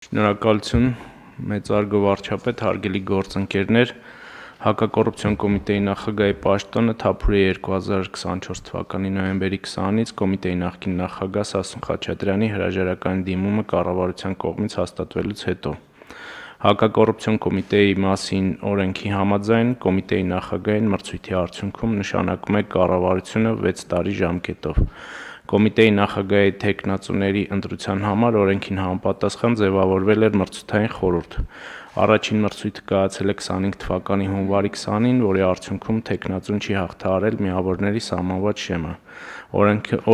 Շնորհակալություն, մեծարգո վարչապետ, հարգելի գործընկերներ, Հակակոռուպցիոն կոմիտեի նախագահի պաշտոնը թափուր է 2024 թվականի նոյեմբերի 20-ից կոմիտեի նախկին նախագահ Սասուն Խաչատրյանի հրաժարականի դիմումը կառավարության կողմից հաստատվելուց հետո։ Հակակոռուպցիոն կոմիտեի մասին օրենքի համաձայն կոմիտեի նախագահին մրցույթի արդյունքում նշանակում է կառավարությունը 6 տարի ժամկետով։ Կոմիտեի նախագահի թեկնածուների ընտրության համար օրենքին համապատասխան ձևավորվել էր մրցութային խորհուրդ։ Առաջին մրցույթը կայացել է 25 թվականի հունվարի 20-ին, որի արդյունքում թեկնածուն չի հաղթահարել միավորների սահմանված շեմը։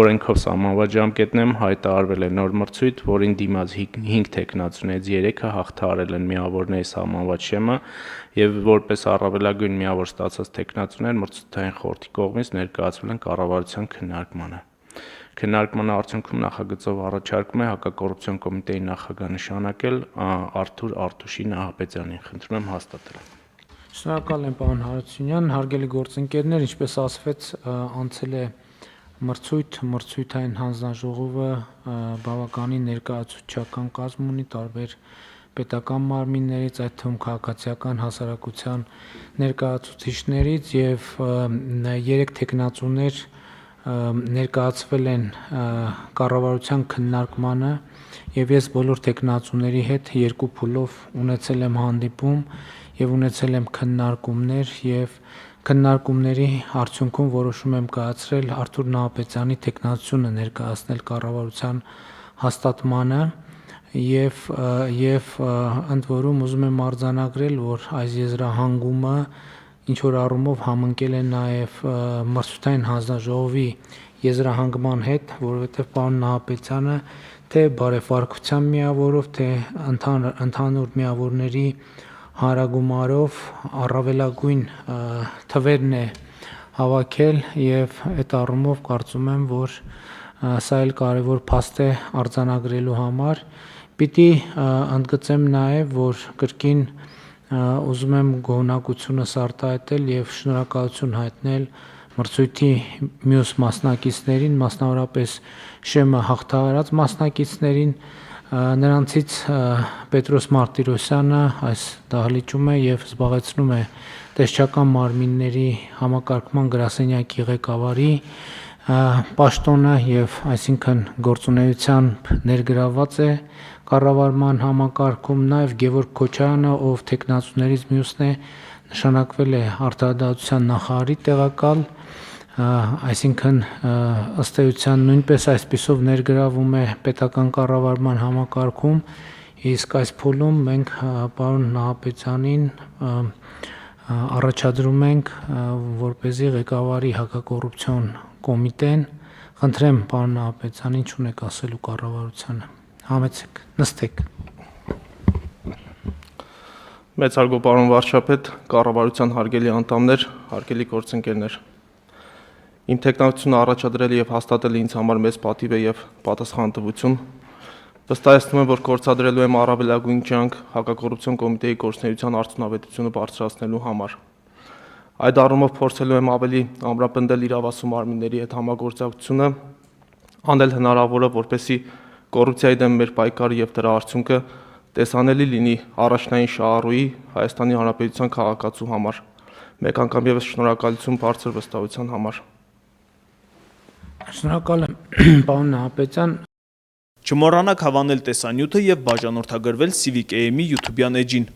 Օրենքով սահմանված ժամկետներում հայտարարվել է նոր մրցույթ, որին դիմաց 5 թեկնածուներից 3-ը հաղթահարել են միավորների սահմանված շեմը եւ որպես առավելագույն միավոր ստացած թեկնածուներ մրցութային խորհրդի կողմից ներկայացվել են կառավարության քննարկմանը։ Քննարկման արդյունքում նախագծով առաջարկում է Հակակոռուպցիոն կոմիտեի նախագահ նշանակել Արթուր Արտուշի Նահապետյանին։ Խնդրում եմ հաստատել։ Շնորհակալ եմ, պարոն Հարությունյան, հարգելի գործընկերներ, ինչպես ասվեց, անցել է մրցույթային հանձնաժողովը բավականին ներկայացուցչական կազմ ունի տարբեր պետական մարմիններից, այդ թվում քաղաքացիական հասարակության ներկայացուցիչներից եւ 3 թեկնածուներ ներկայացվել են կառավարության քննարկմանը եւ ես բոլոր թեկնածուների հետ երկու փուլով ունեցել եմ հանդիպում եւ ունեցել եմ քննարկումներ եւ քննարկումների արդյունքում որոշում եմ կայացրել Արթուր Նահապետյանի թեկնածությունը ներկայացնել կառավարության հաստատմանը եւ ընդ որում ուզում եմ արձանագրել, որ այս եզրահանգումը ինչ որ առումով համընկել է նաև մրցութային հանձնաժողովի եզրահանգման հետ, որովհետև պարոն Նահապետյանը թե բարեփոխության միավորով, թե ընդհանուր միավորների հանրագումարով առավելագույն թվերն է հավաքել եւ այդ առումով կարծում եմ, որ սա էլ կարևոր փաստ է արձանագրելու համար։ Պիտի ընդգծեմ նաև, որ կրկին ուզում եմ գոհունակությունս արտահայտել եւ շնորհակալություն հայտնել մրցույթի մյուս մասնակիցներին, մասնավորապես շեմը հաղթահարած մասնակիցներին, նրանցից Պետրոս Մարտիրոսյանը այս դահլիճում է եւ զբաղեցնում է տեսչական մարմինների համակարգման գրասենյակի ղեկավարի պաշտոնը եւ այսինքն գործունեությամբ ներգրավված է կառավարման համակարգում, նաեւ Գևորգ Քոչարյանը, ով թեկնածուներից մյուսն է, նշանակվել է արտարադատության նախարարի տեղակալ, այսինքն ըստ էության նույնպես այսպիսով ներգրավում է պետական կառավարման համակարգում, իսկ այս փուլում մենք պարոն Նահապետյանին առաջադրում ենք որպեսզի ղեկավարի Հակակոռուպցիոն կոմիտեն, խնդրեմ պարոն Նահապետյան, ինչ ունեք ասելու կառավարությանը, համեցեք, նստեք։ Մեծարգո պարոն վարչապետ, կառավարության հարգելի անդամներ, հարգելի գործընկերներ։ Իմ թեկնածությունը առաջադրել եւ հաստատել ինձ համար մեծ պատիվ է եւ պատասխանատվություն։ Վստահեցնում եմ, որ կորցադրելու եմ առավելագույն ջանք Հակակոռուպցիոն կոմիտեի գործունեության արդյունավետությունը բարձրացնելու համար։ Այդ առումով փորձելու եմ ավելի ամրապնդել իրավասու մարմինների հետ համագործակցությունը, անել հնարավորը, որպեսզի կոռուպցիայի դեմ մեր պայքարը եւ դրա արդյունքը տեսանելի լինի առաջնային շահառուի Հայաստանի Հանրապետության քաղաքացու համար։ Մեկ անգամ եւս շնորհակալություն բարձր վստահության համար։ Շնորհակալ եմ, պարոն Նահապետյան։ Չմոռանաք հավանել տեսանյութը եւ բաժանորդագրվել Civic AM-ի YouTube-յան էջին։